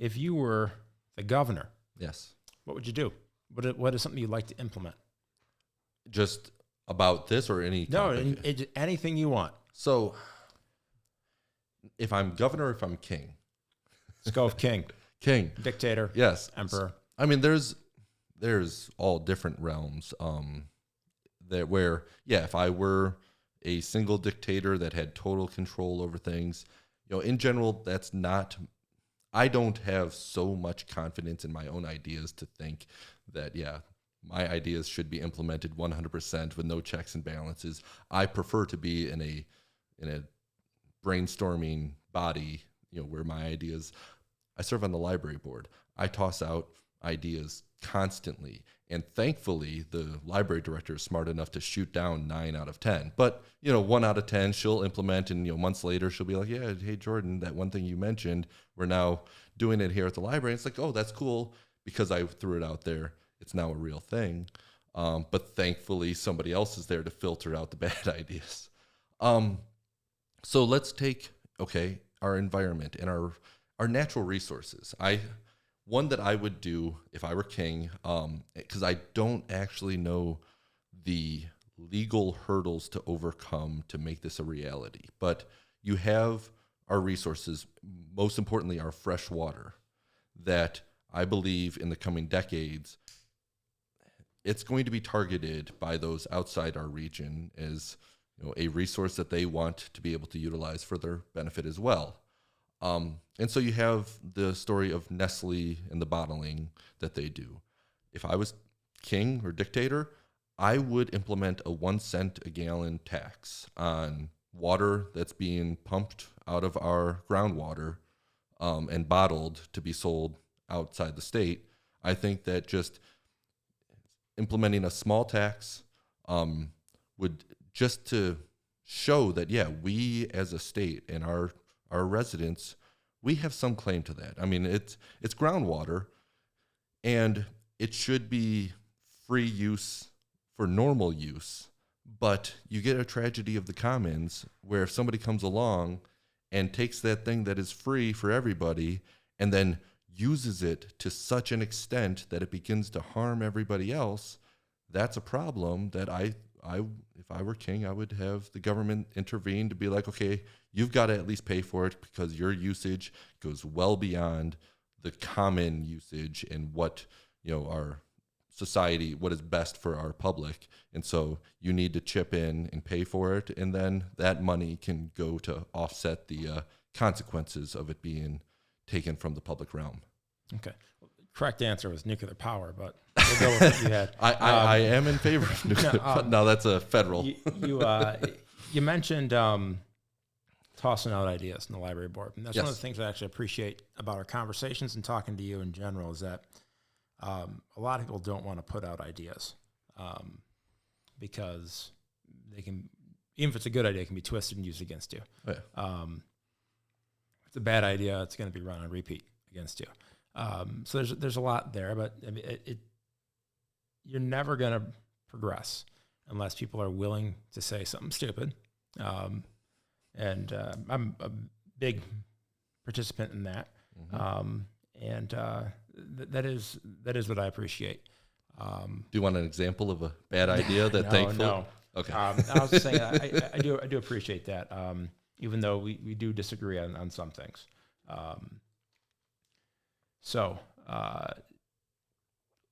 if you were the governor, Yes. what would you do? What is something you'd like to implement? Just about this or any topic? No, anything you want. So if I'm governor, if I'm king? Let's go with king. King. Dictator. Yes. Emperor. I mean, there's all different realms where, if I were a single dictator that had total control over things, in general, I don't have so much confidence in my own ideas to think that, my ideas should be implemented 100% with no checks and balances. I prefer to be in a brainstorming body, where my ideas, I serve on the library board. I toss out ideas constantly. And thankfully, the library director is smart enough to shoot down 9 out of 10. But, 1 out of 10 she'll implement, and, months later she'll be like, yeah, hey, Jordan, that one thing you mentioned, we're now doing it here at the library. It's like, oh, that's cool because I threw it out there. It's now a real thing. But thankfully, somebody else is there to filter out the bad ideas. So let's take, our environment and our natural resources. One that I would do if I were king, because I don't actually know the legal hurdles to overcome to make this a reality. But you have our resources, most importantly, our fresh water, that I believe in the coming decades, it's going to be targeted by those outside our region as a resource that they want to be able to utilize for their benefit as well. And so you have the story of Nestle and the bottling that they do. If I was king or dictator, I would implement a 1 cent a gallon tax on water that's being pumped out of our groundwater and bottled to be sold outside the state. I think that just implementing a small tax would just to show that, we as a state and our residents, we have some claim to that. I mean, it's groundwater, and it should be free use for normal use. But you get a tragedy of the commons where if somebody comes along and takes that thing that is free for everybody and then uses it to such an extent that it begins to harm everybody else, that's a problem that if I were king, I would have the government intervene to be like, okay, you've got to at least pay for it because your usage goes well beyond the common usage and what, our society, what is best for our public. And so you need to chip in and pay for it. And then that money can go to offset the consequences of it being taken from the public realm. Okay. Correct answer was nuclear power, but we'll go with what you had. I am in favor of nuclear. No, that's a federal. You mentioned tossing out ideas in the library board, and that's one of the things I actually appreciate about our conversations and talking to you in general is that a lot of people don't want to put out ideas because they can, even if it's a good idea, it can be twisted and used against you. Yeah. If it's a bad idea, it's going to be run on repeat against you. So there's a lot there, but I mean, you're never going to progress unless people are willing to say something stupid. And I'm a big participant in that. That is what I appreciate. Do you want an example of a bad idea that thankfully? No. Okay. I was just saying I do appreciate that. Even though we do disagree on some things. So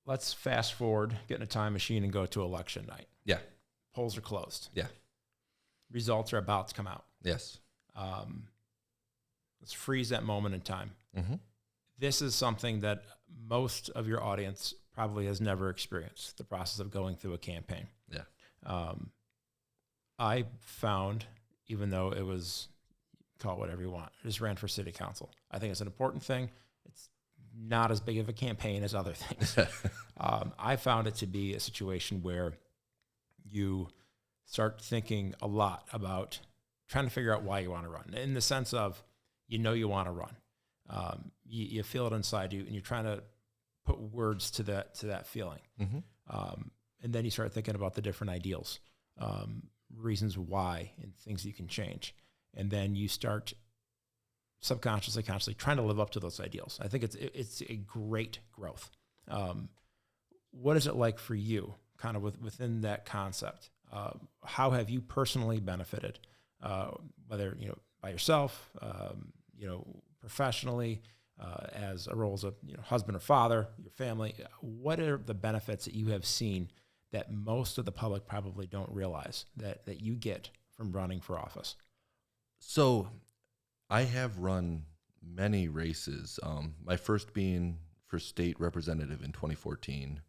let's fast forward, get in a time machine and go to election night. Yeah. Polls are closed. Yeah. Results are about to come out. Yes. Let's freeze that moment in time. Mm-hmm. This is something that most of your audience probably has never experienced, the process of going through a campaign. Yeah. I found, even though it was, call it whatever you want, I just ran for city council. I think it's an important thing. It's not as big of a campaign as other things. I found it to be a situation where you start thinking a lot about trying to figure out why you want to run, in the sense of, you want to run. You feel it inside you, and you're trying to put words to that feeling. Mm-hmm. And then you start thinking about the different ideals, reasons why, and things you can change. And then you start subconsciously, consciously trying to live up to those ideals. I think it's a great growth. What is it like for you, kind of within that concept? How have you personally benefited, whether by yourself, professionally, as a role as a husband or father, your family? What are the benefits that you have seen that most of the public probably don't realize that you get from running for office? So I have run many races. My first being for state representative in 2014.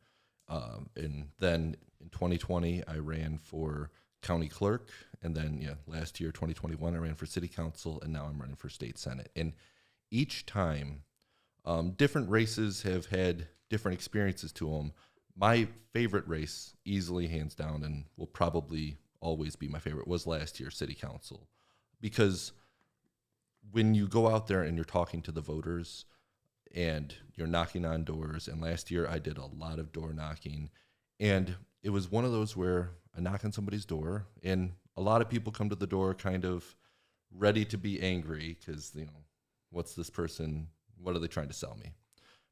And then in 2020, I ran for county clerk. And then, last year, 2021, I ran for city council. And now I'm running for state senate. And each time, different races have had different experiences to them. My favorite race, easily hands down, and will probably always be my favorite, was last year's city council. Because when you go out there and you're talking to the voters and you're knocking on doors, and last year I did a lot of door knocking, and it was one of those where I knock on somebody's door, and a lot of people come to the door kind of ready to be angry because, what's this person, what are they trying to sell me?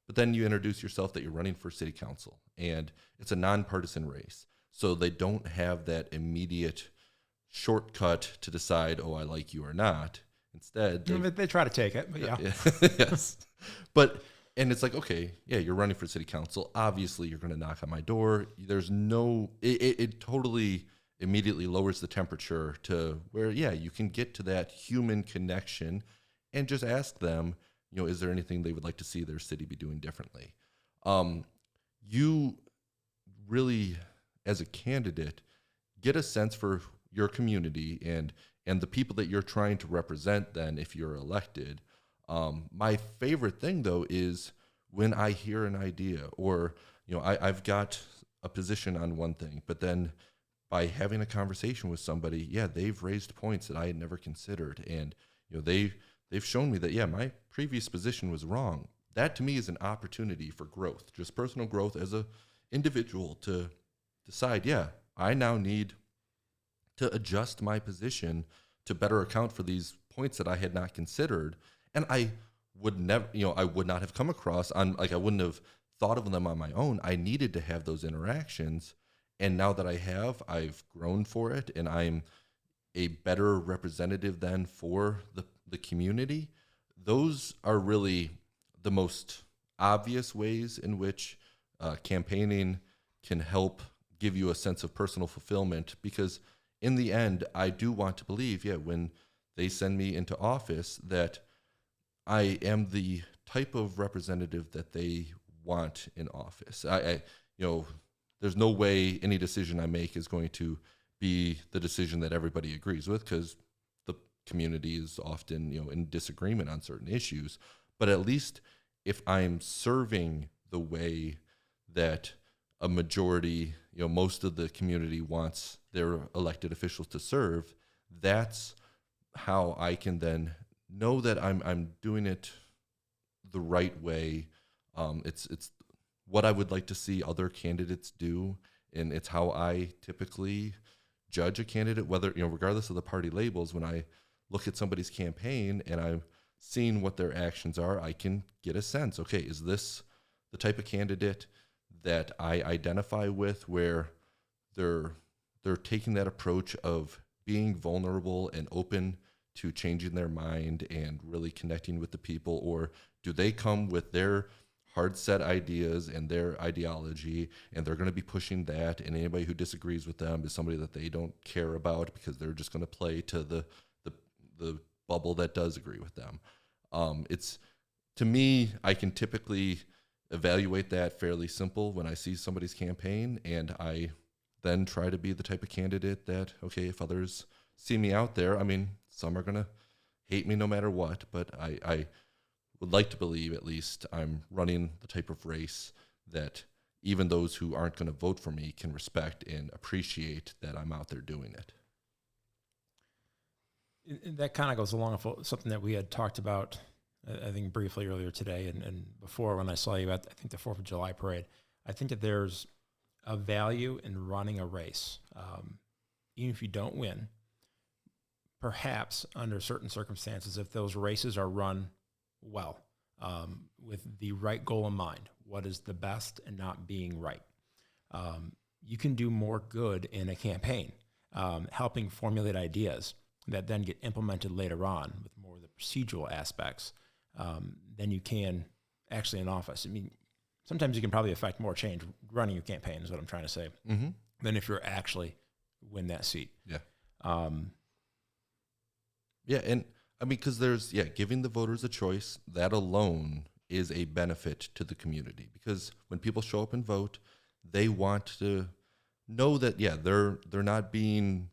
But then you introduce yourself that you're running for city council, and it's a nonpartisan race. So they don't have that immediate shortcut to decide, oh, I like you or not. Instead, they try to take it, but yeah. Yes. And it's like, okay, yeah, you're running for city council. Obviously, you're going to knock on my door. There's it totally immediately lowers the temperature to where, yeah, you can get to that human connection and just ask them, is there anything they would like to see their city be doing differently? You really, as a candidate, get a sense for your community and the people that you're trying to represent then if you're elected. My favorite thing, though, is when I hear an idea or, I've got a position on one thing, but then by having a conversation with somebody, yeah, they've raised points that I had never considered. And, they've shown me that, yeah, my previous position was wrong. That to me is an opportunity for growth, just personal growth as a individual to decide, yeah, I now need to adjust my position to better account for these points that I had not considered. And I would never, I would not have come across I wouldn't have thought of them on my own. I needed to have those interactions. And now that I have, I've grown for it, and I'm a better representative then for the community. Those are really the most obvious ways in which campaigning can help give you a sense of personal fulfillment, because in the end, I do want to believe, when they send me into office, that I am the type of representative that they want in office. There's no way any decision I make is going to be the decision that everybody agrees with, because the community is often, in disagreement on certain issues. But at least if I'm serving the way that a majority, most of the community wants their elected officials to serve, that's how I can then know that I'm doing it the right way. It's what I would like to see other candidates do, and it's how I typically judge a candidate, whether, regardless of the party labels. When I look at somebody's campaign and I'm seeing what their actions are, I can get a sense, okay, is this the type of candidate that I identify with, where they're taking that approach of being vulnerable and open to changing their mind and really connecting with the people? Or do they come with their hard set ideas and their ideology, and they're going to be pushing that, and anybody who disagrees with them is somebody that they don't care about because they're just going to play to the bubble that does agree with them? It's, to me, I can typically evaluate that fairly simple when I see somebody's campaign, and I then try to be the type of candidate that, okay, if others see me out there, some are going to hate me no matter what, but I would like to believe at least I'm running the type of race that even those who aren't going to vote for me can respect and appreciate that I'm out there doing it. And that kind of goes along with something that we had talked about, I think, briefly earlier today and before, when I saw you at, I think, the 4th of July parade. I think that there's a value in running a race. Even if you don't win, perhaps under certain circumstances, if those races are run well, with the right goal in mind, what is the best and not being right, you can do more good in a campaign, helping formulate ideas that then get implemented later on with more of the procedural aspects, than you can actually in office. I mean, sometimes you can probably affect more change running your campaign, is what I'm trying to say, than if you're actually win that seat. Yeah. Yeah, and I mean, because there's, giving the voters a choice, that alone is a benefit to the community. Because when people show up and vote, they want to know that, they're not being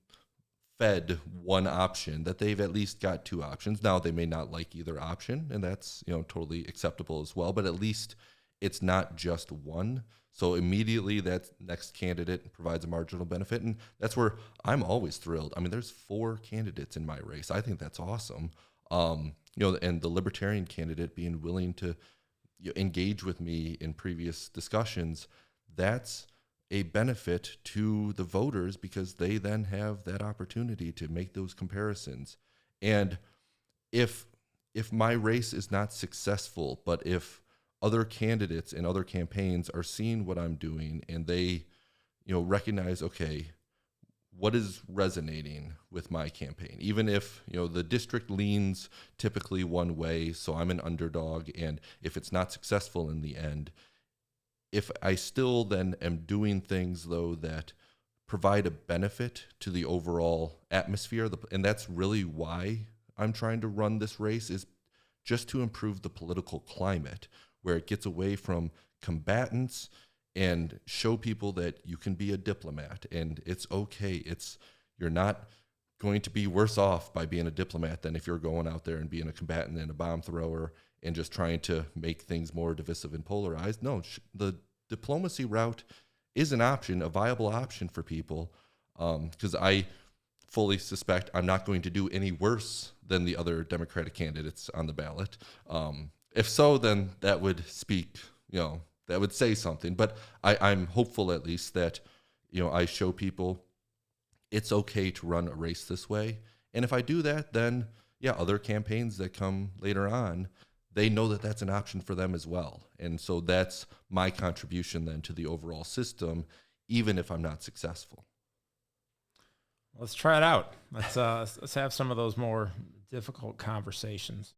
fed one option, that they've at least got two options. Now, they may not like either option, and that's, totally acceptable as well, but at least it's not just one. So immediately that next candidate provides a marginal benefit, and that's where I'm always thrilled. I mean, there's 4 candidates in my race. I think that's awesome. And the Libertarian candidate being willing to engage with me in previous discussions, that's a benefit to the voters because they then have that opportunity to make those comparisons. And if my race is not successful, but if other candidates and other campaigns are seeing what I'm doing and they, recognize, okay, what is resonating with my campaign? Even if, the district leans typically one way, so I'm an underdog, and if it's not successful in the end, if I still then am doing things, though, that provide a benefit to the overall atmosphere, and that's really why I'm trying to run this race, is just to improve the political climate, where it gets away from combatants and show people that you can be a diplomat and it's okay. You're not going to be worse off by being a diplomat than if you're going out there and being a combatant and a bomb thrower and just trying to make things more divisive and polarized. No, the diplomacy route is an option, a viable option for people, because I fully suspect I'm not going to do any worse than the other Democratic candidates on the ballot. If so, then that would speak, that would say something. But I'm hopeful at least that, I show people it's okay to run a race this way. And if I do that, then, other campaigns that come later on, they know that that's an option for them as well. And so that's my contribution then to the overall system, even if I'm not successful. Let's try it out. Let's have some of those more difficult conversations.